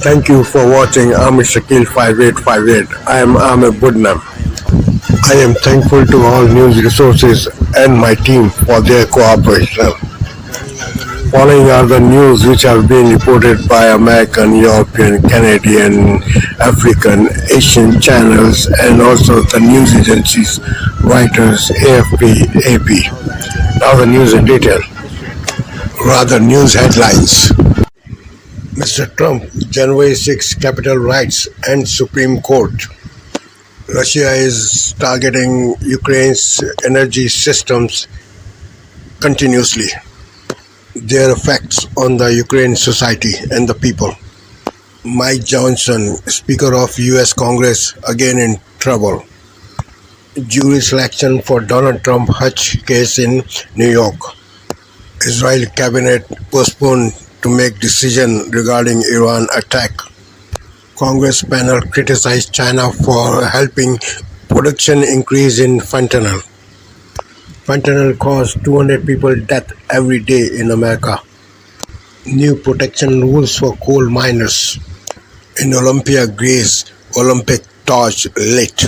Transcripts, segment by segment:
Thank you for watching Amir 5858. I am Amir Budnam. I am thankful to all news resources and my team for their cooperation. Following are the news which have been reported by American, European, Canadian, African, Asian channels and also the news agencies, Reuters, AFP, AP. Now the news in detail. Rather news headlines. Mr. Trump, January 6 Capitol riots and Supreme Court. Russia is targeting Ukraine's energy systems continuously. Their effects on the Ukrainian society and the people. Mike Johnson, Speaker of U.S. Congress, again in trouble. Jury selection for Donald Trump Hutch case in New York. Israel cabinet postponed to make decision regarding Iran attack. Congress panel criticized China for helping production increase in fentanyl. Fentanyl caused 200 people death every day in America. New protection rules for coal miners. In Olympia, Greece, Olympic torch lit.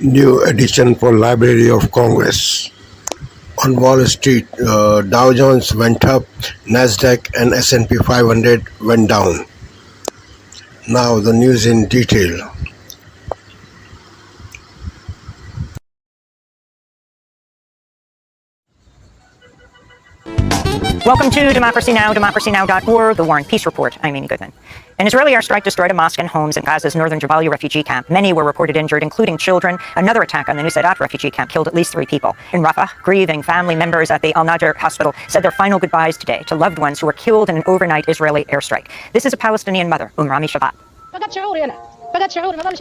New edition for Library of Congress. On Wall Street, Dow Jones went up, Nasdaq and S&P 500 went down. Now the news in detail. Welcome to Democracy Now!, democracynow.org, the War and Peace Report. I'm Amy Goodman. An Israeli airstrike destroyed a mosque and homes in Gaza's northern Jabalia refugee camp. Many were reported injured, including children. Another attack on the Nusayrat refugee camp killed at least 3 people. In Rafah, grieving family members at the Al-Najr hospital said their final goodbyes today to loved ones who were killed in an overnight Israeli airstrike. This is a Palestinian mother, Rami Shabbat.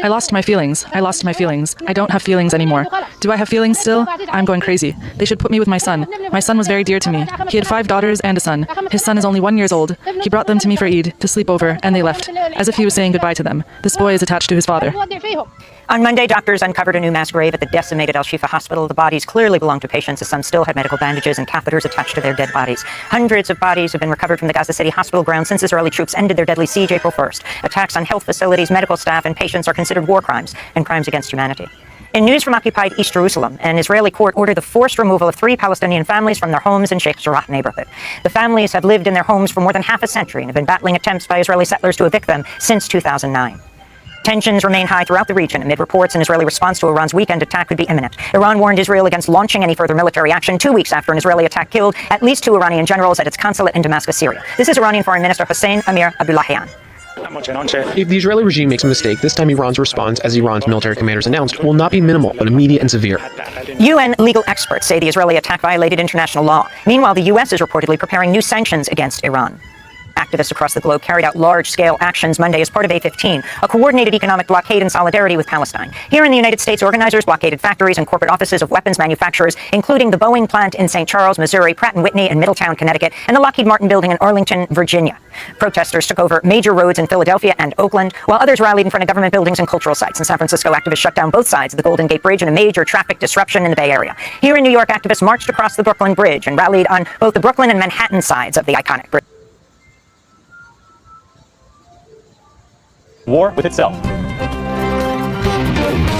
I lost my feelings. I don't have feelings anymore. Do I have feelings still? I'm going crazy. They should put me with my son. My son was very dear to me. He had 5 daughters and a son. His son is only 1 year old. He brought them to me for Eid, to sleep over, and they left, as if he was saying goodbye to them. This boy is attached to his father. On Monday, doctors uncovered a new mass grave at the decimated Al-Shifa hospital. The bodies clearly belonged to patients, as some still had medical bandages and catheters attached to their dead bodies. Hundreds of bodies have been recovered from the Gaza City hospital grounds since Israeli troops ended their deadly siege April 1st. Attacks on health facilities, medical staff, and patients are considered war crimes and crimes against humanity. In news from occupied East Jerusalem, an Israeli court ordered the forced removal of 3 Palestinian families from their homes in Sheikh Jarrah neighborhood. The families have lived in their homes for more than half a century and have been battling attempts by Israeli settlers to evict them since 2009. Tensions remain high throughout the region amid reports an Israeli response to Iran's weekend attack could be imminent. Iran warned Israel against launching any further military action 2 weeks after an Israeli attack killed at least 2 Iranian generals at its consulate in Damascus, Syria. This is Iranian Foreign Minister Hossein Amir Abdullahian. If the Israeli regime makes a mistake, this time Iran's response, as Iran's military commanders announced, will not be minimal, but immediate and severe. UN legal experts say the Israeli attack violated international law. Meanwhile, the U.S. is reportedly preparing new sanctions against Iran. Activists across the globe carried out large-scale actions Monday as part of A15, a coordinated economic blockade in solidarity with Palestine. Here in the United States, organizers blockaded factories and corporate offices of weapons manufacturers, including the Boeing plant in St. Charles, Missouri, Pratt & Whitney in Middletown, Connecticut, and the Lockheed Martin building in Arlington, Virginia. Protesters took over major roads in Philadelphia and Oakland, while others rallied in front of government buildings and cultural sites. In San Francisco, activists shut down both sides of the Golden Gate Bridge in a major traffic disruption in the Bay Area. Here in New York, activists marched across the Brooklyn Bridge and rallied on both the Brooklyn and Manhattan sides of the iconic bridge. War with itself.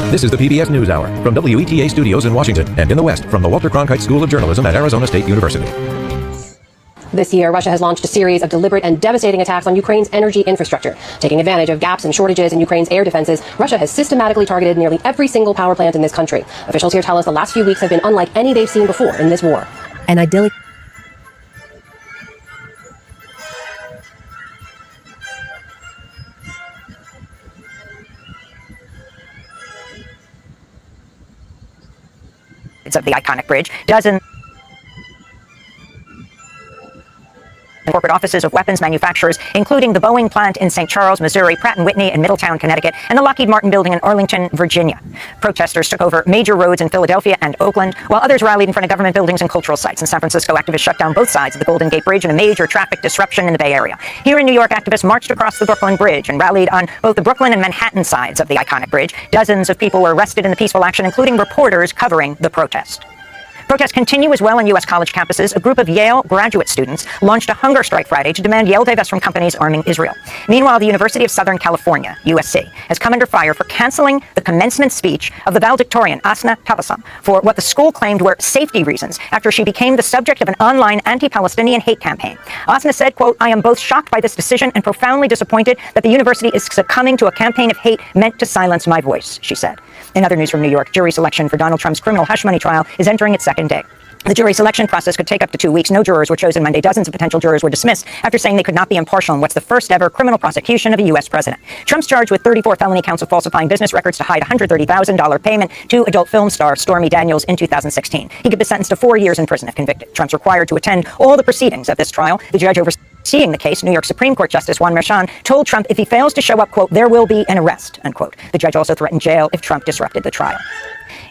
This is the PBS NewsHour from WETA Studios in Washington and in the West from the Walter Cronkite School of Journalism at Arizona State University. This year, Russia has launched a series of deliberate and devastating attacks on Ukraine's energy infrastructure. Taking advantage of gaps and shortages in Ukraine's air defenses, Russia has systematically targeted nearly every single power plant in this country. Officials here tell us the last few weeks have been unlike any they've seen before in this war. An idyllic of the iconic bridge, dozens corporate offices of weapons manufacturers, including the Boeing plant in St. Charles, Missouri, Pratt & Whitney in Middletown, Connecticut, and the Lockheed Martin building in Arlington, Virginia. Protesters took over major roads in Philadelphia and Oakland, while others rallied in front of government buildings and cultural sites. In San Francisco, activists shut down both sides of the Golden Gate Bridge in a major traffic disruption in the Bay Area. Here in New York, activists marched across the Brooklyn Bridge and rallied on both the Brooklyn and Manhattan sides of the iconic bridge. Dozens of people were arrested in the peaceful action, including reporters covering the protest. Protests continue as well on U.S. college campuses. A group of Yale graduate students launched a hunger strike Friday to demand Yale divest from companies arming Israel. Meanwhile, the University of Southern California, USC, has come under fire for canceling the commencement speech of the valedictorian Asna Tabassum for what the school claimed were safety reasons after she became the subject of an online anti-Palestinian hate campaign. Asna said, quote, "I am both shocked by this decision and profoundly disappointed that the university is succumbing to a campaign of hate meant to silence my voice," she said. In other news from New York, jury selection for Donald Trump's criminal hush money trial is entering its second day. The jury selection process could take up to 2 weeks. No jurors were chosen Monday. Dozens of potential jurors were dismissed after saying they could not be impartial in what's the first ever criminal prosecution of a U.S. president. Trump's charged with 34 felony counts of falsifying business records to hide a $130,000 payment to adult film star Stormy Daniels in 2016. He could be sentenced to 4 years in prison if convicted. Trump's required to attend all the proceedings of this trial. The judge overseeing the case, New York Supreme Court Justice Juan Merchan, told Trump if he fails to show up, quote, "there will be an arrest," unquote. The judge also threatened jail if Trump disrupted the trial.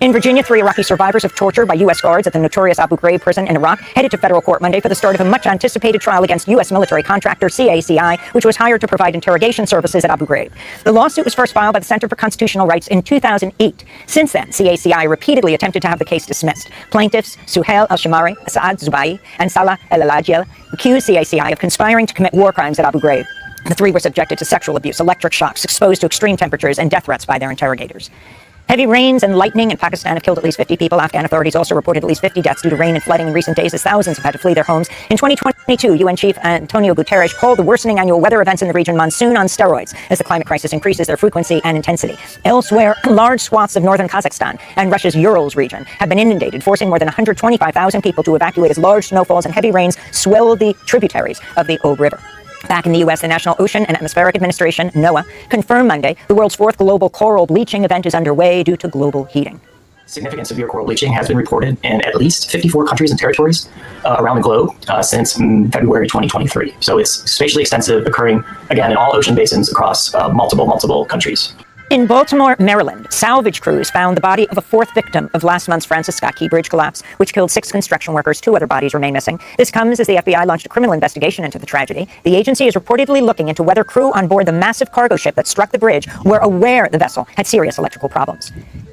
In Virginia, 3 Iraqi survivors of torture by U.S. guards at the notorious Abu Ghraib prison in Iraq headed to federal court Monday for the start of a much-anticipated trial against U.S. military contractor CACI, which was hired to provide interrogation services at Abu Ghraib. The lawsuit was first filed by the Center for Constitutional Rights in 2008. Since then, CACI repeatedly attempted to have the case dismissed. Plaintiffs Suhail al-Shamari, Saad Zubai, and Salah el-Alajiel accused CACI of conspiring to commit war crimes at Abu Ghraib. The 3 were subjected to sexual abuse, electric shocks, exposed to extreme temperatures, and death threats by their interrogators. Heavy rains and lightning in Pakistan have killed at least 50 people. Afghan authorities also reported at least 50 deaths due to rain and flooding in recent days as thousands have had to flee their homes. In 2022, UN Chief Antonio Guterres called the worsening annual weather events in the region monsoon on steroids as the climate crisis increases their frequency and intensity. Elsewhere, large swaths of northern Kazakhstan and Russia's Urals region have been inundated, forcing more than 125,000 people to evacuate as large snowfalls and heavy rains swell the tributaries of the Ob River. Back in the U.S., the National Ocean and Atmospheric Administration, NOAA, confirmed Monday the world's 4th global coral bleaching event is underway due to global heating. Significant severe coral bleaching has been reported in at least 54 countries and territories around the globe since February 2023. So it's spatially extensive, occurring, again, in all ocean basins across multiple countries. In Baltimore, Maryland, salvage crews found the body of a 4th victim of last month's Francis Scott Key Bridge collapse, which killed 6 construction workers. 2 other bodies remain missing. This comes as the FBI launched a criminal investigation into the tragedy. The agency is reportedly looking into whether crew on board the massive cargo ship that struck the bridge were aware the vessel had serious electrical problems.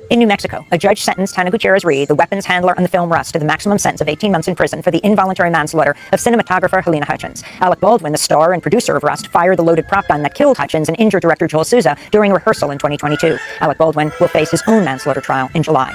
In New Mexico, a judge sentenced Tana Gutierrez-Reed, the weapons handler on the film Rust, to the maximum sentence of 18 months in prison for the involuntary manslaughter of cinematographer Helena Hutchins. Alec Baldwin, the star and producer of Rust, fired the loaded prop gun that killed Hutchins and injured director Joel Souza during rehearsal in 2022. Alec Baldwin will face his own manslaughter trial in July.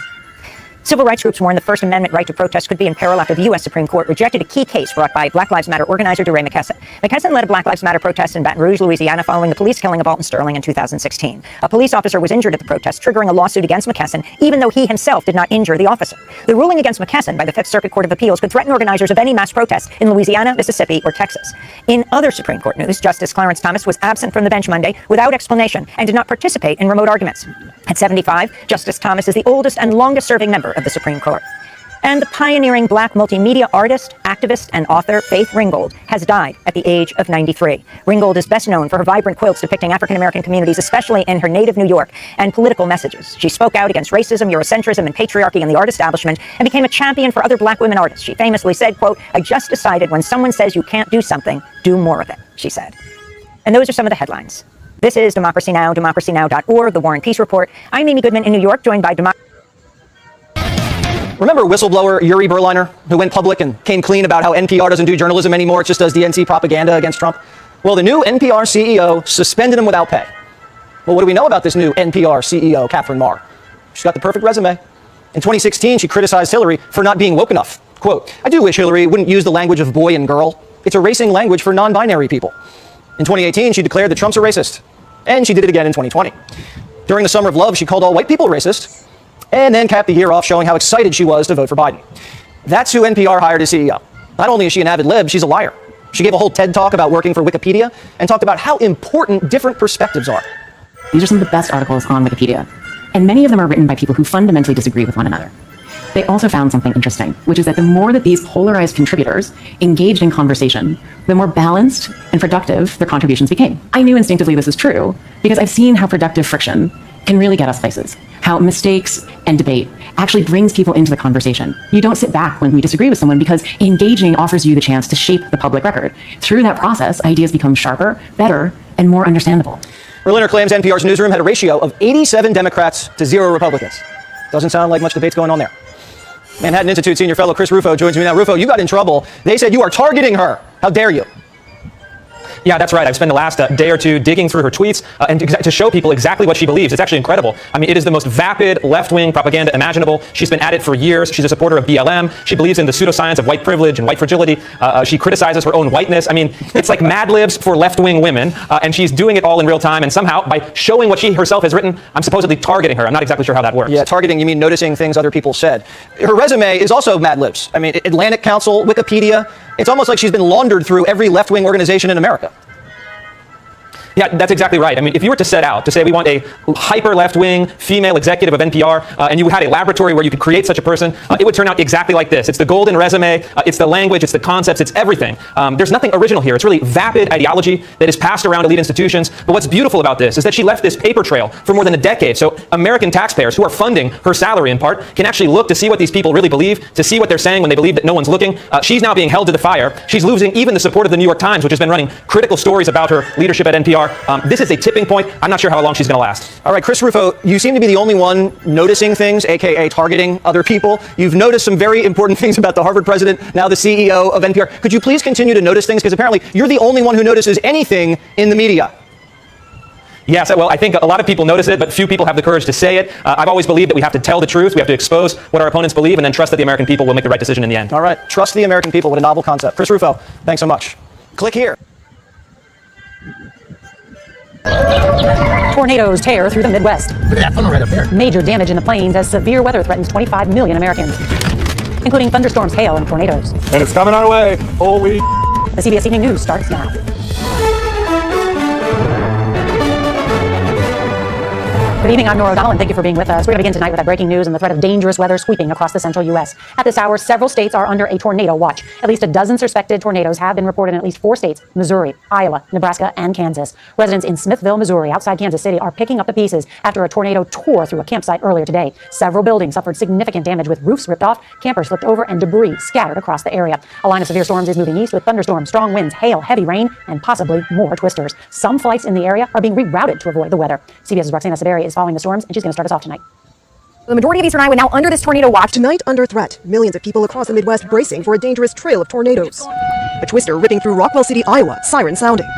Civil rights groups warn the First Amendment right to protest could be in peril after the U.S. Supreme Court rejected a key case brought by Black Lives Matter organizer DeRay McKesson. McKesson led a Black Lives Matter protest in Baton Rouge, Louisiana, following the police killing of Alton Sterling in 2016. A police officer was injured at the protest, triggering a lawsuit against McKesson, even though he himself did not injure the officer. The ruling against McKesson by the Fifth Circuit Court of Appeals could threaten organizers of any mass protest in Louisiana, Mississippi, or Texas. In other Supreme Court news, Justice Clarence Thomas was absent from the bench Monday without explanation and did not participate in remote arguments. At 75, Justice Thomas is the oldest and longest-serving member of the Supreme Court. And the pioneering Black multimedia artist, activist, and author Faith Ringgold has died at the age of 93. Ringgold is best known for her vibrant quilts depicting African-American communities, especially in her native New York, and political messages. She spoke out against racism, Eurocentrism, and patriarchy in the art establishment and became a champion for other Black women artists. She famously said, quote, "I just decided when someone says you can't do something, do more of it," she said. And those are some of the headlines. This is Democracy Now!, democracynow.org, The War and Peace Report. I'm Amy Goodman in New York, joined by Remember whistleblower Yuri Berliner, who went public and came clean about how NPR doesn't do journalism anymore, it just does DNC propaganda against Trump? Well, the new NPR CEO suspended him without pay. Well, what do we know about this new NPR CEO, Catherine Marr? She's got the perfect resume. In 2016, she criticized Hillary for not being woke enough. Quote, "I do wish Hillary wouldn't use the language of boy and girl. It's erasing language for non-binary people." In 2018, she declared that Trump's a racist. And she did it again in 2020. During the Summer of Love, she called all white people racist, and then capped the year off showing how excited she was to vote for Biden. That's who NPR hired as CEO. Not only is she an avid lib, she's a liar. She gave a whole TED talk about working for Wikipedia and talked about how important different perspectives are. These are some of the best articles on Wikipedia, and many of them are written by people who fundamentally disagree with one another. They also found something interesting, which is that the more that these polarized contributors engaged in conversation, the more balanced and productive their contributions became. I knew instinctively this is true because I've seen how productive friction can really get us places, how mistakes and debate actually brings people into the conversation. You don't sit back when we disagree with someone because engaging offers you the chance to shape the public record. Through that process, ideas become sharper, better, and more understandable. Berliner claims NPR's newsroom had a ratio of 87 Democrats to 0 Republicans. Doesn't sound like much debate's going on there. Manhattan Institute senior fellow Chris Rufo joins me now. Rufo, you got in trouble. They said you are targeting her. How dare you? Yeah, that's right. I've spent the last day or two digging through her tweets and to show people exactly what she believes. It's actually incredible. I mean, it is the most vapid left-wing propaganda imaginable. She's been at it for years. She's a supporter of BLM. She believes in the pseudoscience of white privilege and white fragility. She criticizes her own whiteness. I mean, it's like Mad Libs for left-wing women, and she's doing it all in real time. And somehow, by showing what she herself has written, I'm supposedly targeting her. I'm not exactly sure how that works. Yeah, targeting, you mean noticing things other people said. Her resume is also Mad Libs. I mean, Atlantic Council, Wikipedia. It's almost like she's been laundered through every left-wing organization in America. Yeah, that's exactly right. I mean, if you were to set out to say we want a hyper left-wing female executive of NPR, and you had a laboratory where you could create such a person, it would turn out exactly like this. It's the golden resume, it's the language, it's the concepts, it's everything. There's nothing original here. It's really vapid ideology that is passed around elite institutions. But what's beautiful about this is that she left this paper trail for more than a decade. So American taxpayers who are funding her salary in part can actually look to see what these people really believe, to see what they're saying when they believe that no one's looking. She's now being held to the fire. She's losing even the support of the New York Times, which has been running critical stories about her leadership at NPR. This is a tipping point. I'm not sure how long she's going to last. All right, Chris Rufo, you seem to be the only one noticing things, a.k.a. targeting other people. You've noticed some very important things about the Harvard president, now the CEO of NPR. Could you please continue to notice things? Because apparently you're the only one who notices anything in the media. Yes, well, I think a lot of people notice it, but few people have the courage to say it. I've always believed that we have to tell the truth. We have to expose what our opponents believe and then trust that the American people will make the right decision in the end. All right, trust the American people. What a novel concept. Chris Rufo, thanks so much. Click here. Tornadoes tear through the Midwest. Look at that funnel right up there. Major damage in the plains as severe weather threatens 25 million Americans, including thunderstorms, hail, and tornadoes. And it's coming our way. Holy. The CBS Evening News starts now. Good evening, I'm Nora O'Donnell, and thank you for being with us. We're going to begin tonight with that breaking news and the threat of dangerous weather sweeping across the central U.S. At this hour, several states are under a tornado watch. At least a dozen suspected tornadoes have been reported in at least 4 states: Missouri, Iowa, Nebraska, and Kansas. Residents in Smithville, Missouri, outside Kansas City, are picking up the pieces after a tornado tore through a campsite earlier today. Several buildings suffered significant damage with roofs ripped off, campers flipped over, and debris scattered across the area. A line of severe storms is moving east with thunderstorms, strong winds, hail, heavy rain, and possibly more twisters. Some flights in the area are being rerouted to avoid the weather. CBS's Roxana Saberi is following the storms, and she's going to start us off tonight. The majority of eastern Iowa now under this tornado watch. Tonight under threat. Millions of people across the Midwest bracing for a dangerous trail of tornadoes. A twister ripping through Rockwell City, Iowa, siren sounding.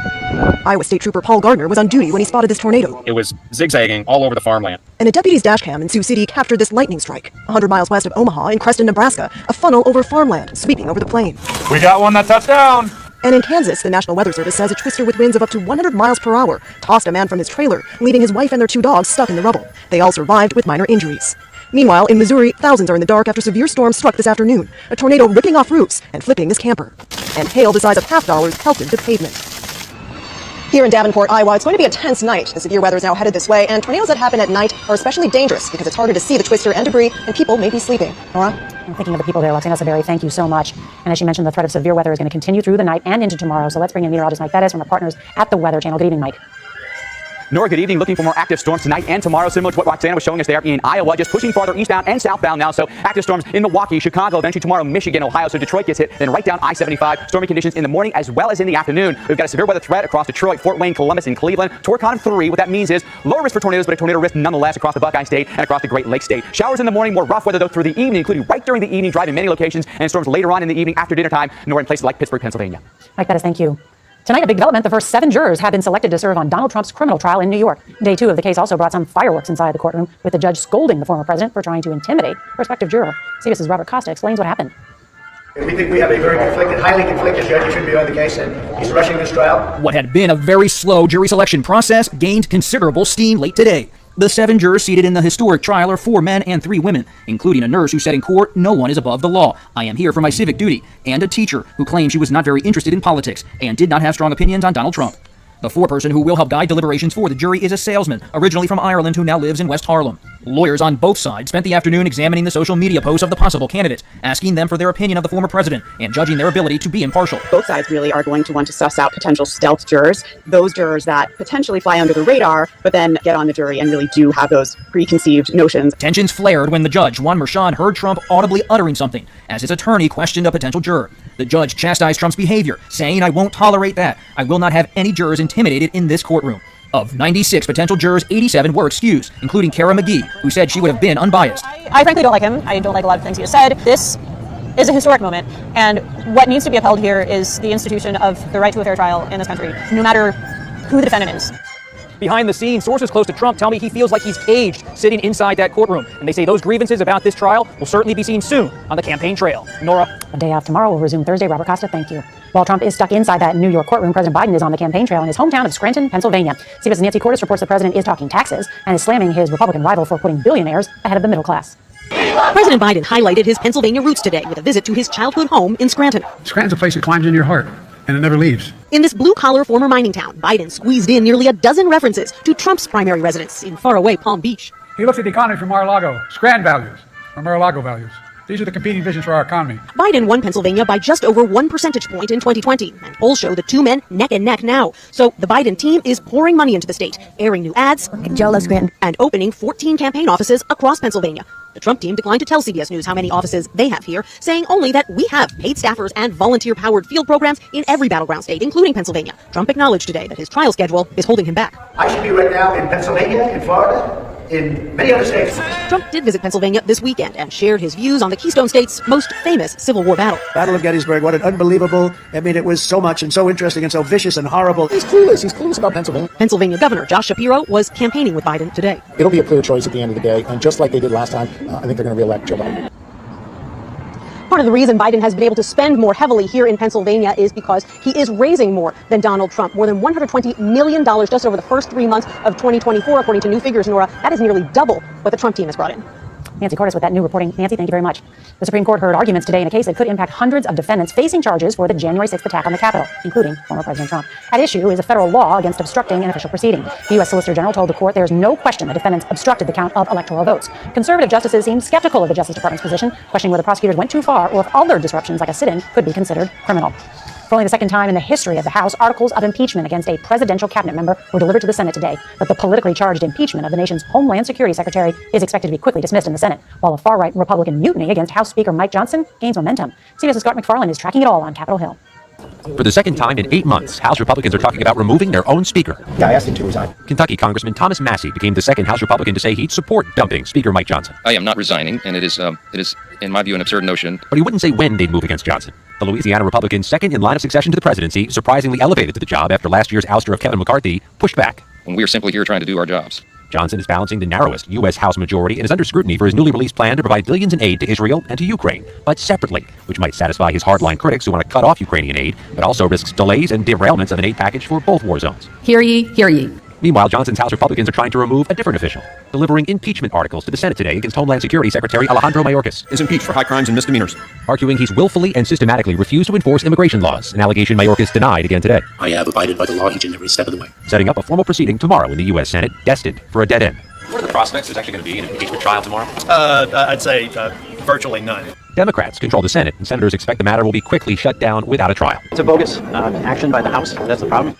Iowa State Trooper Paul Gardner was on duty when he spotted this tornado. It was zigzagging all over the farmland. And a deputy's dashcam in Sioux City captured this lightning strike. 100 miles west of Omaha in Creston, Nebraska, a funnel over farmland sweeping over the plain. We got one that touched down. And in Kansas, the National Weather Service says a twister with winds of up to 100 miles per hour tossed a man from his trailer, leaving his wife and their 2 dogs stuck in the rubble. They all survived with minor injuries. Meanwhile, in Missouri, thousands are in the dark after severe storms struck this afternoon, a tornado ripping off roofs and flipping this camper. And hail the size of half dollars pelted the pavement. Here in Davenport, Iowa, it's going to be a tense night. The severe weather is now headed this way, and tornadoes that happen at night are especially dangerous because it's harder to see the twister and debris, and people may be sleeping. Nora? I'm thinking of the people there. Roxana Saberi, thank you so much. And as she mentioned, the threat of severe weather is going to continue through the night and into tomorrow. So let's bring in meteorologist Mike Bettis from our partners at the Weather Channel. Good evening, Mike. Nora, good evening. Looking for more active storms tonight and tomorrow, similar to what Roxana was showing us there in Iowa, just pushing farther eastbound and southbound now. So active storms in Milwaukee, Chicago, eventually tomorrow, Michigan, Ohio. So Detroit gets hit, then right down I-75. Stormy conditions in the morning as well as in the afternoon. We've got a severe weather threat across Detroit, Fort Wayne, Columbus, and Cleveland. Torcon 3. What that means is lower risk for tornadoes, but a tornado risk nonetheless across the Buckeye State and across the Great Lakes State. Showers in the morning, more rough weather though through the evening, including right during the evening drive in many locations, and storms later on in the evening after dinner time, nor in places like Pittsburgh, Pennsylvania. Mike Bettis, thank you. Tonight, a big development. The first 7 jurors have been selected to serve on Donald Trump's criminal trial in New York. Day 2 of the case also brought some fireworks inside the courtroom, with the judge scolding the former president for trying to intimidate a prospective juror. CBS's Robert Costa explains what happened. We think we have a very conflicted, highly conflicted judge who should be on the case, and he's rushing this trial. What had been a very slow jury selection process gained considerable steam late today. The 7 jurors seated in the historic trial are 4 men and 3 women, including a nurse who said in court, "No one is above the law. I am here for my civic duty," and a teacher who claimed she was not very interested in politics and did not have strong opinions on Donald Trump. The 4-person who will help guide deliberations for the jury is a salesman, originally from Ireland, who now lives in West Harlem. Lawyers on both sides spent the afternoon examining the social media posts of the possible candidates, asking them for their opinion of the former president, and judging their ability to be impartial. Both sides really are going to want to suss out potential stealth jurors, those jurors that potentially fly under the radar, but then get on the jury and really do have those preconceived notions. Tensions flared when the judge, Juan Merchan, heard Trump audibly uttering something, as his attorney questioned a potential juror. The judge chastised Trump's behavior, saying, "I won't tolerate that. I will not have any jurors intimidated in this courtroom." Of 96 potential jurors, 87 were excused, including Kara McGee, who said she would have been unbiased. I frankly don't like him. I don't like a lot of things he has said. This is a historic moment, and what needs to be upheld here is the institution of the right to a fair trial in this country, no matter who the defendant is. Behind the scenes, sources close to Trump tell me he feels like he's caged sitting inside that courtroom. And they say those grievances about this trial will certainly be seen soon on the campaign trail. Nora? A day off tomorrow will resume Thursday. Robert Costa, thank you. While Trump is stuck inside that New York courtroom, President Biden is on the campaign trail in his hometown of Scranton, Pennsylvania. CBS's Nancy Cordes reports the president is talking taxes and is slamming his Republican rival for putting billionaires ahead of the middle class. President Biden highlighted his Pennsylvania roots today with a visit to his childhood home in Scranton. Scranton's a place that climbs in your heart, and it never leaves. In this blue-collar former mining town, Biden squeezed in nearly a dozen references to Trump's primary residence in faraway Palm Beach. He looks at the economy from Mar-a-Lago, Scranton values, or Mar-a-Lago values. These are the competing visions for our economy. Biden won Pennsylvania by just over 1 percentage point in 2020, and polls show the two men neck and neck now. So the Biden team is pouring money into the state, airing new ads, and opening 14 campaign offices across Pennsylvania. The Trump team declined to tell CBS News how many offices they have here, saying only that we have paid staffers and volunteer-powered field programs in every battleground state, including Pennsylvania. Trump acknowledged today that his trial schedule is holding him back. I should be right now in Pennsylvania, in Florida, in many other states. Trump did visit Pennsylvania this weekend and shared his views on the Keystone State's most famous Civil War battle. Battle of Gettysburg, what an unbelievable, it was so much and so interesting and so vicious and horrible. He's clueless about Pennsylvania. Pennsylvania Governor Josh Shapiro was campaigning with Biden today. It'll be a clear choice at the end of the day, and just like they did last time, I think they're going to re-elect Joe Biden. Part of the reason Biden has been able to spend more heavily here in Pennsylvania is because he is raising more than Donald Trump, more than $120 million just over the first 3 months of 2024, according to new figures, Nora. That is nearly double what the Trump team has brought in. Nancy Cordes with that new reporting. Nancy, thank you very much. The Supreme Court heard arguments today in a case that could impact hundreds of defendants facing charges for the January 6th attack on the Capitol, including former President Trump. At issue is a federal law against obstructing an official proceeding. The U.S. Solicitor General told the court there is no question the defendants obstructed the count of electoral votes. Conservative justices seem skeptical of the Justice Department's position, questioning whether prosecutors went too far or if other disruptions like a sit-in could be considered criminal. For only the second time in the history of the House, articles of impeachment against a presidential cabinet member were delivered to the Senate today. But the politically charged impeachment of the nation's Homeland Security Secretary is expected to be quickly dismissed in the Senate, while a far-right Republican mutiny against House Speaker Mike Johnson gains momentum. CBS's Scott McFarland is tracking it all on Capitol Hill. For the second time in 8 months, House Republicans are talking about removing their own speaker. Yeah, I asked him to resign. Kentucky Congressman Thomas Massey became the second House Republican to say he'd support dumping Speaker Mike Johnson. I am not resigning, and it is, in my view, an absurd notion. But he wouldn't say when they'd move against Johnson. The Louisiana Republican's second in line of succession to the presidency, surprisingly elevated to the job after last year's ouster of Kevin McCarthy, pushed back. When we are simply here trying to do our jobs. Johnson is balancing the narrowest U.S. House majority and is under scrutiny for his newly released plan to provide billions in aid to Israel and to Ukraine, but separately, which might satisfy his hardline critics who want to cut off Ukrainian aid, but also risks delays and derailments of an aid package for both war zones. Hear ye, hear ye. Meanwhile, Johnson's House Republicans are trying to remove a different official, delivering impeachment articles to the Senate today against Homeland Security Secretary Alejandro Mayorkas. Is impeached for high crimes and misdemeanors. Arguing he's willfully and systematically refused to enforce immigration laws, an allegation Mayorkas denied again today. I have abided by the law each and every step of the way. Setting up a formal proceeding tomorrow in the U.S. Senate, destined for a dead end. What are the prospects there's actually going to be an impeachment trial tomorrow? I'd say virtually none. Democrats control the Senate, and senators expect the matter will be quickly shut down without a trial. It's a bogus action by the House. That's the problem.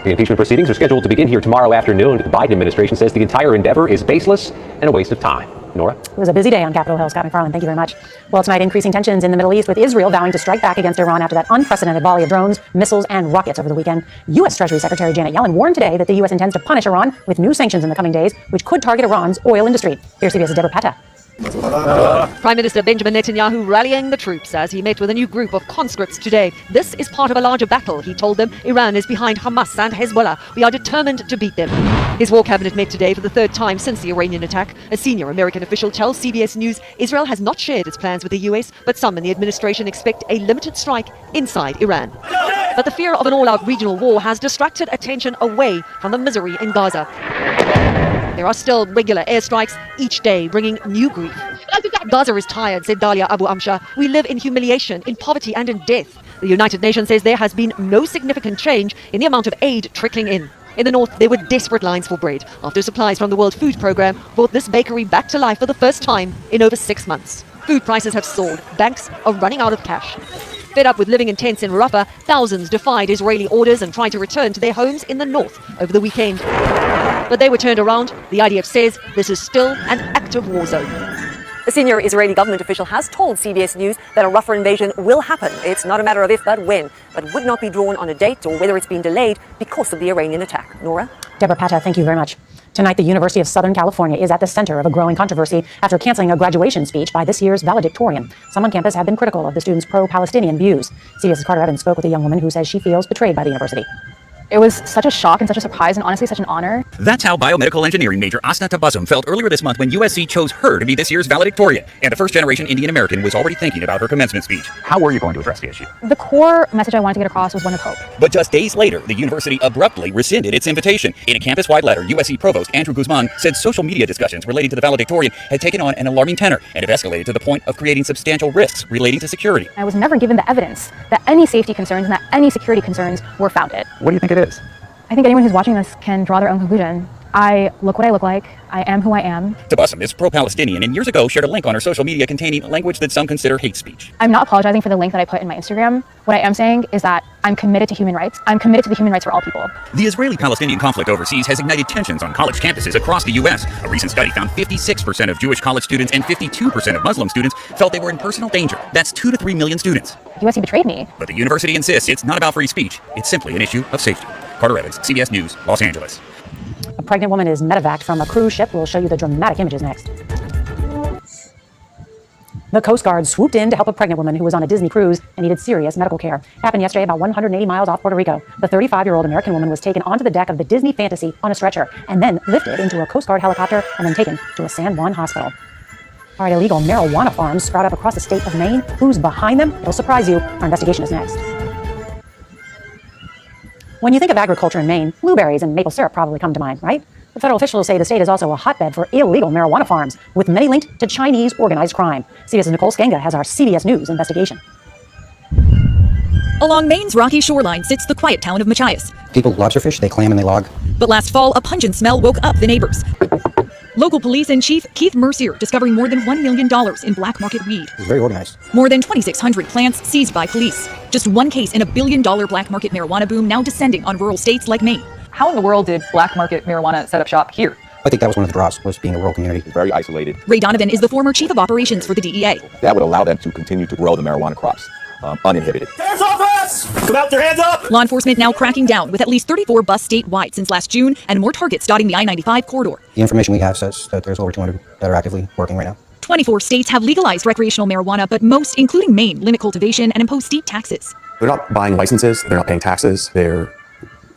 The impeachment proceedings are scheduled to begin here tomorrow afternoon. The Biden administration says the entire endeavor is baseless and a waste of time. Nora? It was a busy day on Capitol Hill. Scott McFarland, thank you very much. Well, tonight, increasing tensions in the Middle East with Israel vowing to strike back against Iran after that unprecedented volley of drones, missiles, and rockets over the weekend. U.S. Treasury Secretary Janet Yellen warned today that the U.S. intends to punish Iran with new sanctions in the coming days, which could target Iran's oil industry. Here's CBS's Deborah Patta. Prime Minister Benjamin Netanyahu rallying the troops as he met with a new group of conscripts today. This is part of a larger battle, he told them. Iran is behind Hamas and Hezbollah. We are determined to beat them. His war cabinet met today for the third time since the Iranian attack. A senior American official tells CBS News Israel has not shared its plans with the US, but some in the administration expect a limited strike inside Iran. But the fear of an all-out regional war has distracted attention away from the misery in Gaza. There are still regular airstrikes each day, bringing new grief. Gaza is tired, said Dalia Abu Amsha. We live in humiliation, in poverty and in death. The United Nations says there has been no significant change in the amount of aid trickling in. In the north, there were desperate lines for bread after supplies from the World Food Programme brought this bakery back to life for the first time in over 6 months. Food prices have soared. Banks are running out of cash. Fed up with living in tents in Rafah, thousands defied Israeli orders and tried to return to their homes in the north over the weekend. But they were turned around. The IDF says this is still an active war zone. A senior Israeli government official has told CBS News that a Rafah invasion will happen. It's not a matter of if but when, but would not be drawn on a date or whether it's been delayed because of the Iranian attack. Nora? Deborah Pata, thank you very much. Tonight, the University of Southern California is at the center of a growing controversy after canceling a graduation speech by this year's valedictorian. Some on campus have been critical of the students' pro-Palestinian views. CBS's Carter Evans spoke with a young woman who says she feels betrayed by the university. It was such a shock and such a surprise and honestly such an honor. That's how biomedical engineering major Asna Tabassum felt earlier this month when USC chose her to be this year's valedictorian, and a first-generation Indian American was already thinking about her commencement speech. How were you going to address the issue? The core message I wanted to get across was one of hope. But just days later, the university abruptly rescinded its invitation. In a campus-wide letter, USC Provost Andrew Guzman said social media discussions relating to the valedictorian had taken on an alarming tenor and have escalated to the point of creating substantial risks relating to security. I was never given the evidence that any safety concerns and that any security concerns were founded. What do you think it is? I think anyone who's watching this can draw their own conclusion. I look what I look like. I am who I am. Tabassum is pro-Palestinian and years ago shared a link on her social media containing language that some consider hate speech. I'm not apologizing for the link that I put in my Instagram. What I am saying is that I'm committed to human rights. I'm committed to the human rights for all people. The Israeli-Palestinian conflict overseas has ignited tensions on college campuses across the U.S. A recent study found 56% of Jewish college students and 52% of Muslim students felt they were in personal danger. That's 2 to 3 million students. USC betrayed me. But the university insists it's not about free speech. It's simply an issue of safety. Carter Evans, CBS News, Los Angeles. A pregnant woman is medevaced from a cruise ship. We'll show you the dramatic images next. The Coast Guard swooped in to help a pregnant woman who was on a Disney cruise and needed serious medical care. It happened yesterday about 180 miles off Puerto Rico. The 35-year-old American woman was taken onto the deck of the Disney Fantasy on a stretcher and then lifted into a Coast Guard helicopter and then taken to a San Juan hospital. All right, illegal marijuana farms sprout up across the state of Maine. Who's behind them? It'll surprise you. Our investigation is next. When you think of agriculture in Maine, blueberries and maple syrup probably come to mind, right? The federal officials say the state is also a hotbed for illegal marijuana farms, with many linked to Chinese organized crime. CBS's Nicole Skenga has our CBS News investigation. Along Maine's rocky shoreline sits the quiet town of Machias. People lobsterfish, they clam and they log. But last fall, a pungent smell woke up the neighbors. Local police and Chief Keith Mercier discovering more than $1 million in black market weed. It was very organized. More than 2,600 plants seized by police. Just one case in a $1 billion black market marijuana boom now descending on rural states like Maine. How in the world did black market marijuana set up shop here? I think that was one of the draws, was being a rural community. Very isolated. Ray Donovan is the former chief of operations for the DEA. That would allow them to continue to grow the marijuana crops uninhibited. Hands off us! Come out, their hands up! Law enforcement now cracking down with at least 34 busts statewide since last June and more targets dotting the I-95 corridor. The information we have says that there's over 200 that are actively working right now. 24 states have legalized recreational marijuana, but most, including Maine, limit cultivation and impose steep taxes. They're not buying licenses, they're not paying taxes, they're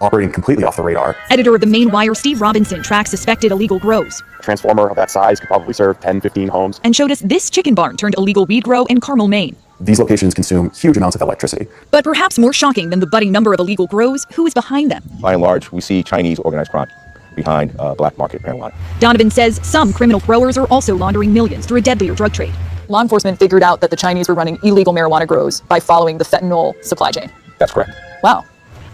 operating completely off the radar. Editor of the Maine Wire, Steve Robinson, tracks suspected illegal grows. A transformer of that size could probably serve 10, 15 homes. And showed us this chicken barn turned illegal weed grow in Carmel, Maine. These locations consume huge amounts of electricity. But perhaps more shocking than the budding number of illegal grows, who is behind them? By and large, we see Chinese organized crime behind black market marijuana. Donovan says some criminal growers are also laundering millions through a deadlier drug trade. Law enforcement figured out that the Chinese were running illegal marijuana grows by following the fentanyl supply chain. That's correct. Wow.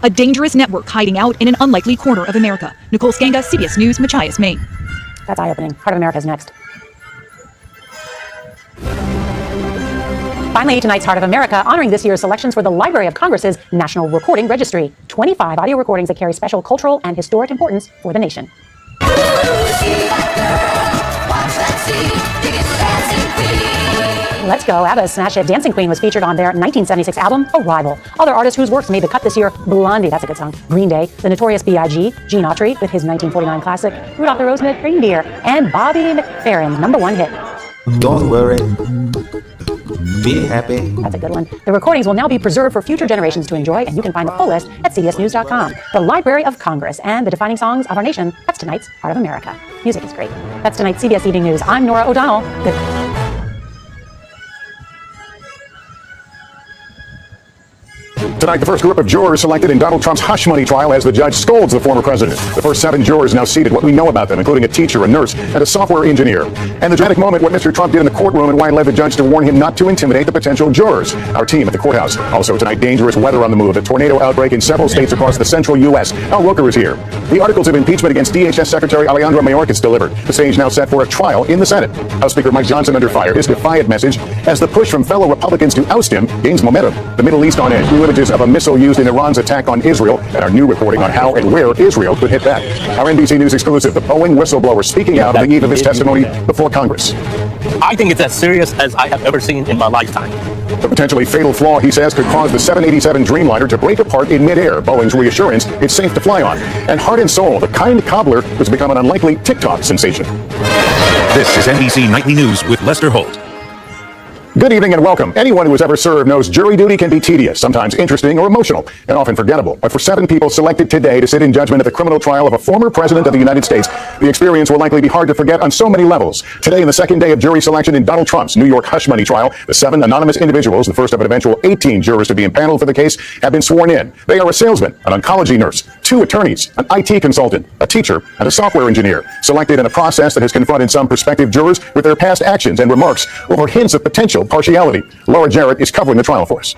A dangerous network hiding out in an unlikely corner of America. Nicole Skenga, CBS News, Machias, Maine. That's eye-opening. Heart of America is next. Finally, tonight's Heart of America, honoring this year's selections for the Library of Congress's National Recording Registry. 25 audio recordings that carry special cultural and historic importance for the nation. Let's go. ABBA's Smash Hit Dancing Queen was featured on their 1976 album, Arrival. Other artists whose works made the cut this year, Blondie, that's a good song, Green Day, the Notorious B.I.G., Gene Autry with his 1949 classic, Rudolph the Red-Nosed Reindeer, and Bobby McFerrin's #1 hit. Don't worry. Be happy. That's a good one. The recordings will now be preserved for future generations to enjoy, and you can find the full list at cbsnews.com. The Library of Congress and the defining songs of our nation. That's tonight's Heart of America. Music is great. That's tonight's CBS Evening News. I'm Nora O'Donnell. Good night. Tonight, the first group of jurors selected in Donald Trump's hush money trial as the judge scolds the former president. The first 7 jurors now seated. What we know about them, including a teacher, a nurse, and a software engineer. And the dramatic moment, what Mr. Trump did in the courtroom and why it led the judge to warn him not to intimidate the potential jurors. Our team at the courthouse. Also tonight, dangerous weather on the move. A tornado outbreak in several states across the central U.S. Al Roker is here. The articles of impeachment against DHS Secretary Alejandro Mayorkas delivered. The stage now set for a trial in the Senate. House Speaker Mike Johnson under fire. His defiant message as the push from fellow Republicans to oust him gains momentum. The Middle East on edge. New images of a missile used in Iran's attack on Israel, and our new reporting on how and where Israel could hit back. Our NBC News exclusive, the Boeing whistleblower speaking out on the eve of his testimony before Congress. I think it's as serious as I have ever seen in my lifetime. The potentially fatal flaw, he says, could cause the 787 Dreamliner to break apart in midair. Boeing's reassurance it's safe to fly on. And heart and soul, the kind cobbler who's become an unlikely TikTok sensation. This is NBC Nightly News with Lester Holt. Good evening and welcome. Anyone who has ever served knows jury duty can be tedious, sometimes interesting or emotional, and often forgettable. But for 7 people selected today to sit in judgment at the criminal trial of a former president of the United States, the experience will likely be hard to forget on so many levels. Today, in the second day of jury selection in Donald Trump's New York hush money trial, the 7 anonymous individuals, the first of an eventual 18 jurors to be impaneled for the case, have been sworn in. They are a salesman, an oncology nurse, 2 attorneys, an IT consultant, a teacher, and a software engineer, selected in a process that has confronted some prospective jurors with their past actions and remarks over hints of potential partiality. Laura Jarrett is covering the trial for us.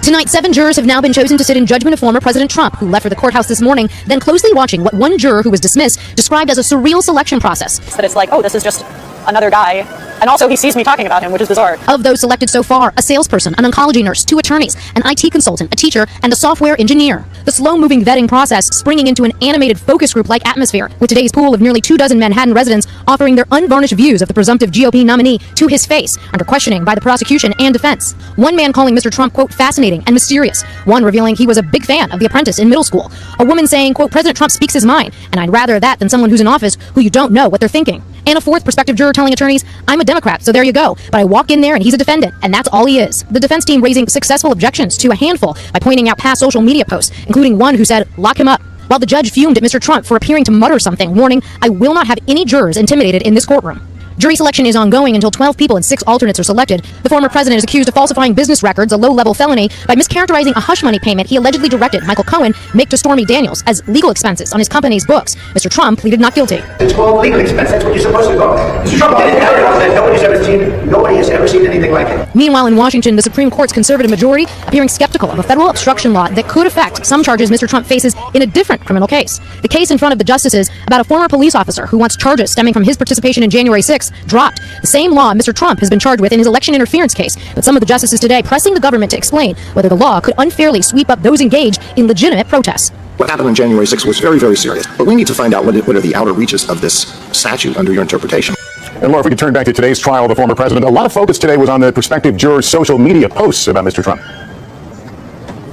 Tonight, 7 jurors have now been chosen to sit in judgment of former President Trump, who left for the courthouse this morning, then closely watching what one juror who was dismissed described as a surreal selection process. That it's like, oh, this is just another guy. And also he sees me talking about him, which is bizarre. Of those selected so far, a salesperson, an oncology nurse, 2 attorneys, an IT consultant, a teacher, and a software engineer. The slow-moving vetting process springing into an animated focus group-like atmosphere, with today's pool of nearly 24 Manhattan residents offering their unvarnished views of the presumptive GOP nominee to his face, under questioning by the prosecution and defense. One man calling Mr. Trump, quote, fascinating and mysterious. One revealing he was a big fan of The Apprentice in middle school. A woman saying, quote, President Trump speaks his mind, and I'd rather that than someone who's in office who you don't know what they're thinking. And a 4th prospective juror telling attorneys, I'm a Democrat, so there you go. But I walk in there and he's a defendant, and that's all he is. The defense team raising successful objections to a handful by pointing out past social media posts, including one who said, lock him up. While the judge fumed at Mr. Trump for appearing to mutter something, warning, I will not have any jurors intimidated in this courtroom. Jury selection is ongoing until 12 people and 6 alternates are selected. The former president is accused of falsifying business records, a low-level felony, by mischaracterizing a hush money payment he allegedly directed Michael Cohen make to Stormy Daniels as legal expenses on his company's books. Mr. Trump pleaded not guilty. It's called legal expense. That's what you're supposed to call it. Mr. Trump did it. Nobody has ever seen anything like it. Meanwhile, in Washington, the Supreme Court's conservative majority appearing skeptical of a federal obstruction law that could affect some charges Mr. Trump faces in a different criminal case. The case in front of the justices about a former police officer who wants charges stemming from his participation in January 6th dropped. The same law Mr. Trump has been charged with in his election interference case, but some of the justices today pressing the government to explain whether the law could unfairly sweep up those engaged in legitimate protests. What happened on January 6th was very, very serious, but we need to find out what are the outer reaches of this statute under your interpretation. And Laura, if we could turn back to today's trial of the former president, a lot of focus today was on the prospective jurors' social media posts about Mr. Trump.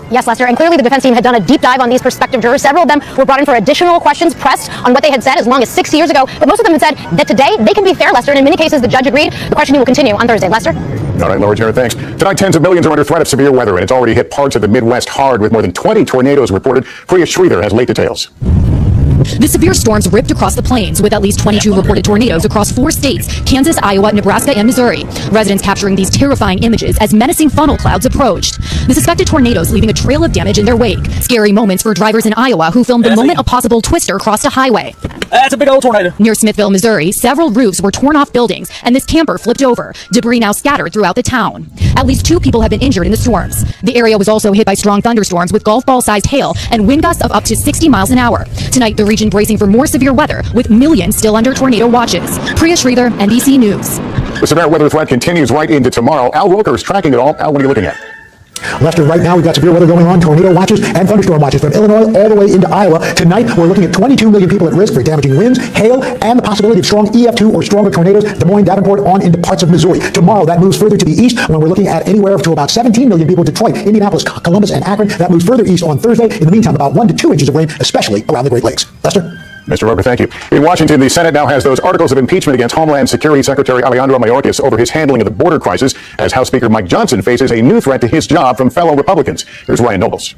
Yes, Lester, and clearly the defense team had done a deep dive on these prospective jurors. Several of them were brought in for additional questions pressed on what they had said as long as 6 years ago. But most of them had said that today they can be fair, Lester, and in many cases the judge agreed. The questioning will continue on Thursday. Lester? All right, Laura Jarrett, thanks. Tonight, tens of millions are under threat of severe weather, and it's already hit parts of the Midwest hard with more than 20 tornadoes reported. Priya Sridhar has late details. The severe storms ripped across the plains, with at least 22 reported tornadoes across 4 states, Kansas, Iowa, Nebraska, and Missouri. Residents capturing these terrifying images as menacing funnel clouds approached. The suspected tornadoes leaving a trail of damage in their wake. Scary moments for drivers in Iowa who filmed the moment a possible twister crossed a highway. That's a big old tornado. Near Smithville, Missouri, several roofs were torn off buildings, and this camper flipped over. Debris now scattered throughout the town. At least 2 people have been injured in the storms. The area was also hit by strong thunderstorms with golf ball-sized hail and wind gusts of up to 60 miles an hour. Tonight, the region bracing for more severe weather, with millions still under tornado watches. Priya Sridhar, NBC News. The severe weather threat continues right into tomorrow. Al Roker is tracking it all. Al, what are you looking at? Lester, right now we've got severe weather going on, tornado watches and thunderstorm watches from Illinois all the way into Iowa. Tonight we're looking at 22 million people at risk for damaging winds, hail, and the possibility of strong EF2 or stronger tornadoes, Des Moines, Davenport, on into parts of Missouri. Tomorrow that moves further to the east when we're looking at anywhere to about 17 million people in Detroit, Indianapolis, Columbus, and Akron. That moves further east on Thursday. In the meantime, about 1 to 2 inches of rain, especially around the Great Lakes. Lester? Mr. Roker, thank you. In Washington, the Senate now has those articles of impeachment against Homeland Security Secretary Alejandro Mayorkas over his handling of the border crisis, as House Speaker Mike Johnson faces a new threat to his job from fellow Republicans. Here's Ryan Nobles.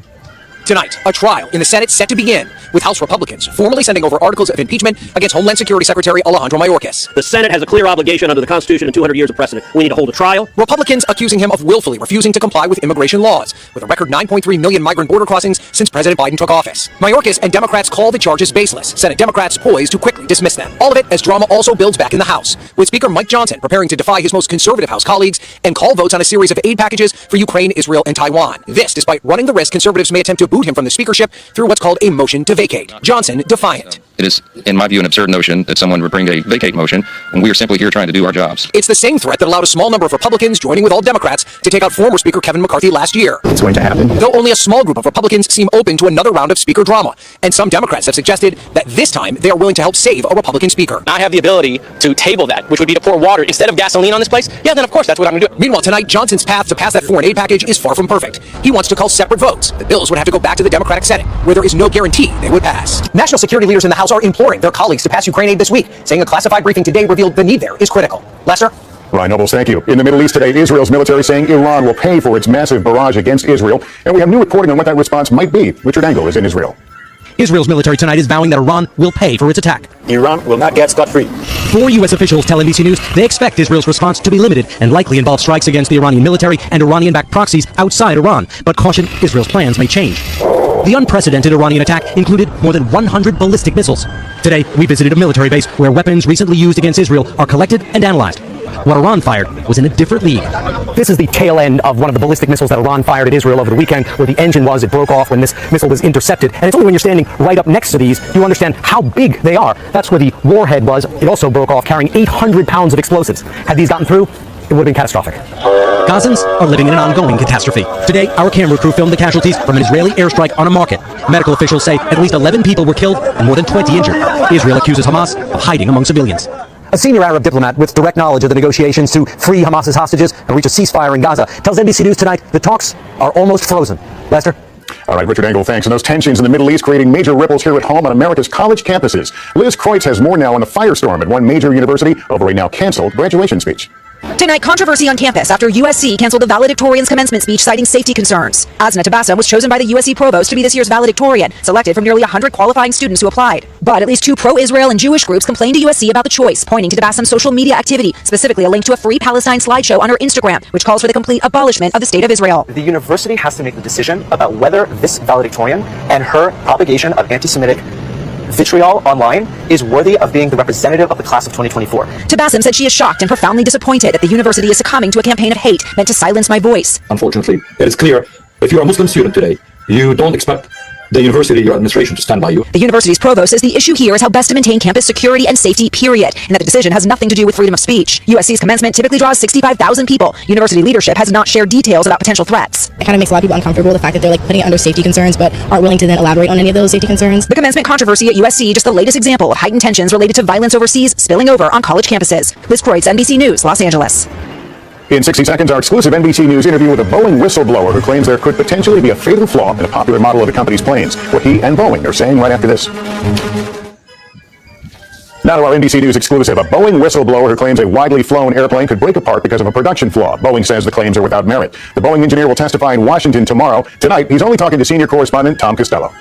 Tonight, a trial in the Senate set to begin, with House Republicans formally sending over articles of impeachment against Homeland Security Secretary Alejandro Mayorkas. The Senate has a clear obligation under the Constitution and 200 years of precedent. We need to hold a trial. Republicans accusing him of willfully refusing to comply with immigration laws, with a record 9.3 million migrant border crossings since President Biden took office. Mayorkas and Democrats call the charges baseless, Senate Democrats poised to quickly dismiss them. All of it as drama also builds back in the House, with Speaker Mike Johnson preparing to defy his most conservative House colleagues and call votes on a series of aid packages for Ukraine, Israel, and Taiwan. This despite running the risk conservatives may attempt to boot him from the speakership through what's called a motion to vacate. Johnson defiant. It is, in my view, an absurd notion that someone would bring a vacate motion when we are simply here trying to do our jobs. It's the same threat that allowed a small number of Republicans joining with all Democrats to take out former Speaker Kevin McCarthy last year. It's going to happen. Though only a small group of Republicans seem open to another round of Speaker drama. And some Democrats have suggested that this time they are willing to help save a Republican Speaker. I have the ability to table that, which would be to pour water instead of gasoline on this place. Yeah, then of course that's what I'm going to do. Meanwhile, tonight, Johnson's path to pass that foreign aid package is far from perfect. He wants to call separate votes. The bills would have to go back to the Democratic Senate, where there is no guarantee they would pass. National security leaders in the House are imploring their colleagues to pass Ukraine aid this week, saying a classified briefing today revealed the need there is critical. Lester? Ryan Nobles, thank you. In the Middle East today, Israel's military saying Iran will pay for its massive barrage against Israel. And we have new reporting on what that response might be. Richard Engel is in Israel. Israel's military tonight is vowing that Iran will pay for its attack. Iran will not get scot-free. 4 U.S. officials tell NBC News they expect Israel's response to be limited and likely involve strikes against the Iranian military and Iranian-backed proxies outside Iran, but caution Israel's plans may change. The unprecedented Iranian attack included more than 100 ballistic missiles. Today, we visited a military base where weapons recently used against Israel are collected and analyzed. What Iran fired was in a different league. This is the tail end of one of the ballistic missiles that Iran fired at Israel over the weekend, where the engine was, it broke off when this missile was intercepted. And it's only when you're standing right up next to these, you understand how big they are. That's where the warhead was. It also broke off, carrying 800 pounds of explosives. Had these gotten through, it would have been catastrophic. Gazans are living in an ongoing catastrophe. Today, our camera crew filmed the casualties from an Israeli airstrike on a market. Medical officials say at least 11 people were killed and more than 20 injured. Israel accuses Hamas of hiding among civilians. A senior Arab diplomat with direct knowledge of the negotiations to free Hamas's hostages and reach a ceasefire in Gaza tells NBC News tonight the talks are almost frozen. Lester? All right, Richard Engel, thanks. And those tensions in the Middle East creating major ripples here at home on America's college campuses. Liz Kreutz has more now on the firestorm at one major university over a now canceled graduation speech. Tonight, controversy on campus after USC canceled the valedictorian's commencement speech citing safety concerns. Asna Tabassum was chosen by the USC provost to be this year's valedictorian, selected from nearly 100 qualifying students who applied. But at least 2 pro-Israel and Jewish groups complained to USC about the choice, pointing to Tabassum's social media activity, specifically a link to a free Palestine slideshow on her Instagram, which calls for the complete abolishment of the state of Israel. The university has to make the decision about whether this valedictorian and her propagation of anti-Semitic vitriol online is worthy of being the representative of the class of 2024. Tabassum said she is shocked and profoundly disappointed that the university is succumbing to a campaign of hate meant to silence my voice. Unfortunately, it is clear if you're a Muslim student today, you don't expect the university, your administration, to stand by you. The university's provost says the issue here is how best to maintain campus security and safety, period, and that the decision has nothing to do with freedom of speech. USC's commencement typically draws 65,000 people. University leadership has not shared details about potential threats. It kind of makes a lot of people uncomfortable, the fact that they're putting it under safety concerns, but aren't willing to then elaborate on any of those safety concerns. The commencement controversy at USC, just the latest example of heightened tensions related to violence overseas spilling over on college campuses. Liz Kreutz, NBC News, Los Angeles. In 60 seconds, our exclusive NBC News interview with a Boeing whistleblower who claims there could potentially be a fatal flaw in a popular model of the company's planes. What he and Boeing are saying right after this. Now to our NBC News exclusive. A Boeing whistleblower who claims a widely flown airplane could break apart because of a production flaw. Boeing says the claims are without merit. The Boeing engineer will testify in Washington tomorrow. Tonight, he's only talking to senior correspondent Tom Costello.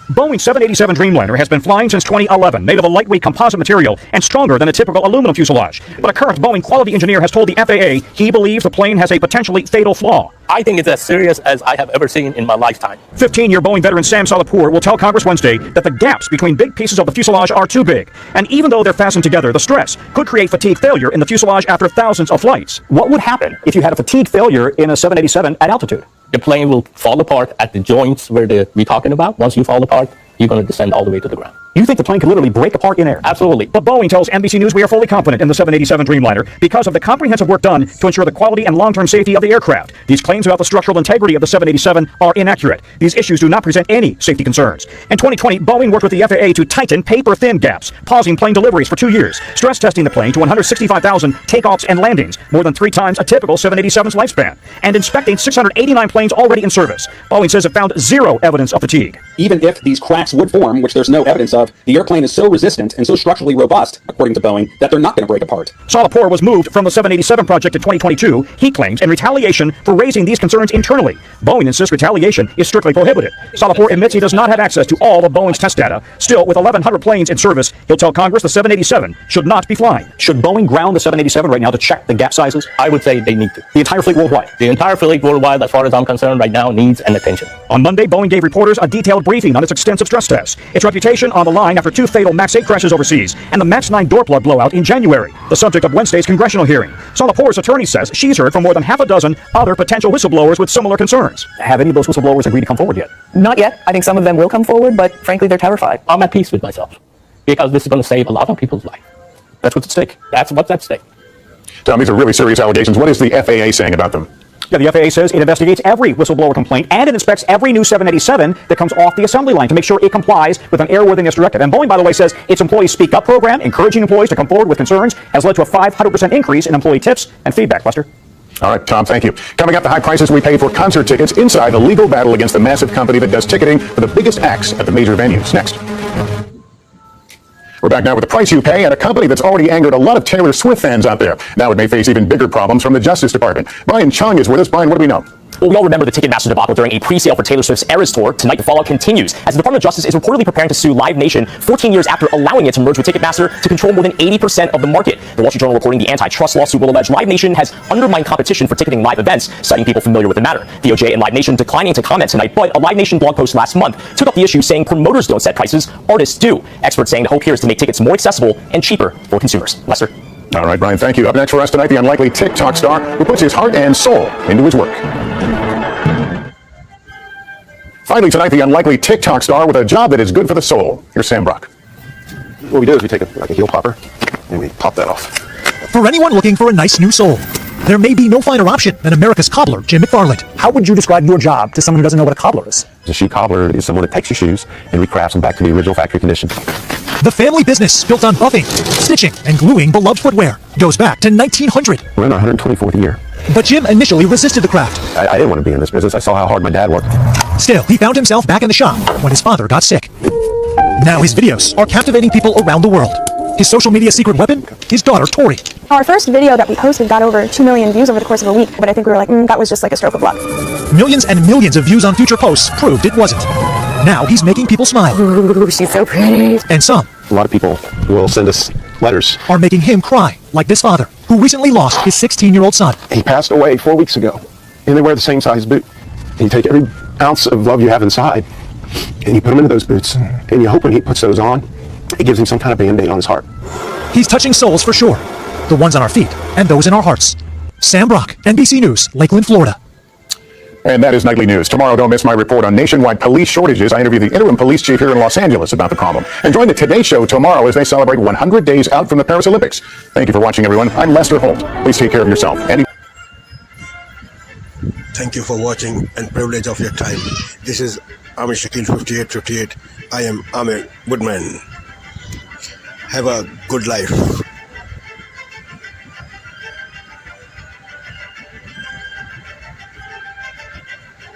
Boeing's 787 Dreamliner has been flying since 2011, made of a lightweight composite material and stronger than a typical aluminum fuselage. But a current Boeing quality engineer has told the FAA he believes the plane has a potentially fatal flaw. I think it's as serious as I have ever seen in my lifetime. 15-year Boeing veteran Sam Salahpour will tell Congress Wednesday that the gaps between big pieces of the fuselage are too big. And even though they're fastened together, the stress could create fatigue failure in the fuselage after thousands of flights. What would happen if you had a fatigue failure in a 787 at altitude? The plane will fall apart at the joints where we're talking about. Once you fall apart, you're going to descend all the way to the ground. You think the plane could literally break apart in air? Absolutely. But Boeing tells NBC News we are fully confident in the 787 Dreamliner because of the comprehensive work done to ensure the quality and long-term safety of the aircraft. These claims about the structural integrity of the 787 are inaccurate. These issues do not present any safety concerns. In 2020, Boeing worked with the FAA to tighten paper-thin gaps, pausing plane deliveries for 2 years, stress testing the plane to 165,000 takeoffs and landings, more than 3 times a typical 787's lifespan, and inspecting 689 planes already in service. Boeing says it found zero evidence of fatigue. Even if these cracks would form, which there's no evidence of, the airplane is so resistant and so structurally robust, according to Boeing, that they're not going to break apart. Salahpour was moved from the 787 project in 2022, he claims, in retaliation for raising these concerns internally. Boeing insists retaliation is strictly prohibited. Salahpour admits he does not have access to all of Boeing's test data. Still, with 1,100 planes in service, he'll tell Congress the 787 should not be flying. Should Boeing ground the 787 right now to check the gap sizes? I would say they need to. The entire fleet worldwide? The entire fleet worldwide, as far as I'm concerned, right now needs an attention. On Monday, Boeing gave reporters a detailed briefing on its extensive stress tests. Its reputation on the line after 2 fatal MAX 8 crashes overseas and the MAX 9 door plug blowout in January, the subject of Wednesday's congressional hearing. Salahpour's attorney says she's heard from more than half a dozen other potential whistleblowers with similar concerns. Have any of those whistleblowers agreed to come forward yet? Not yet. I think some of them will come forward, but frankly, they're terrified. I'm at peace with myself. because this is going to save a lot of people's life. That's what's at stake. That's what's at stake. Tom, these are really serious allegations. What is the FAA saying about them? Yeah, the FAA says it investigates every whistleblower complaint and it inspects every new 787 that comes off the assembly line to make sure it complies with an airworthiness directive. And Boeing, by the way, says its Employees Speak Up program, encouraging employees to come forward with concerns, has led to a 500% increase in employee tips and feedback. Lester? All right, Tom, thank you. Coming up, the high prices we pay for concert tickets inside the legal battle against the massive company that does ticketing for the biggest acts at the major venues. Next. We're back now with the price you pay and a company that's already angered a lot of Taylor Swift fans out there. Now it may face even bigger problems from the Justice Department. Brian Chung is with us. Brian, what do we know? Well, we all remember the Ticketmaster debacle during a pre-sale for Taylor Swift's Eras Tour. Tonight, the fallout continues, as the Department of Justice is reportedly preparing to sue Live Nation 14 years after allowing it to merge with Ticketmaster to control more than 80% of the market. The Wall Street Journal reporting the antitrust lawsuit will allege Live Nation has undermined competition for ticketing live events, citing people familiar with the matter. DOJ and Live Nation declining to comment tonight, but a Live Nation blog post last month took up the issue, saying promoters don't set prices, artists do. Experts saying the hope here is to make tickets more accessible and cheaper for consumers. Lester? All right, Brian, thank you. Up next for us tonight, the unlikely TikTok star who puts his heart and soul into his work. Finally tonight, the unlikely TikTok star with a job that is good for the soul. Here's Sam Brock. What we do is we take a heel popper and we pop that off. For anyone looking for a nice new soul, there may be no finer option than America's cobbler, Jim McFarland. How would you describe your job to someone who doesn't know what a cobbler is? A shoe cobbler is someone that takes your shoes and recrafts them back to the original factory condition. The family business built on buffing, stitching, and gluing beloved footwear goes back to 1900. We're in our 124th year. But Jim initially resisted the craft. I didn't want to be in this business. I saw how hard my dad worked. Still, he found himself back in the shop when his father got sick. Now his videos are captivating people around the world. His social media secret weapon? His daughter, Tori. Our first video that we posted got over 2 million views over the course of a week, but I think we were like, that was just like a stroke of luck. Millions and millions of views on future posts proved it wasn't. Now he's making people smile. Ooh, she's so pretty. And some, a lot of people will send us letters, are making him cry, like this father, who recently lost his 16-year-old son. He passed away 4 weeks ago, and they wear the same size boot. And you take every ounce of love you have inside, and you put them into those boots, and you hope when he puts those on, it gives him some kind of band-aid on his heart. He's touching souls for sure, the ones on our feet and those in our hearts. Sam Brock, NBC News, Lakeland, Florida. And that is Nightly News. Tomorrow, don't miss my report on nationwide police shortages. I interview the interim police chief here in Los Angeles about the problem. And join the Today Show tomorrow as they celebrate 100 days out from the Paris Olympics. Thank you for watching, everyone. I'm Lester Holt. Please take care of yourself. Thank you for watching and privilege of your time. This is Amir Shakil 5858. I am Amir Woodman. Have a good life.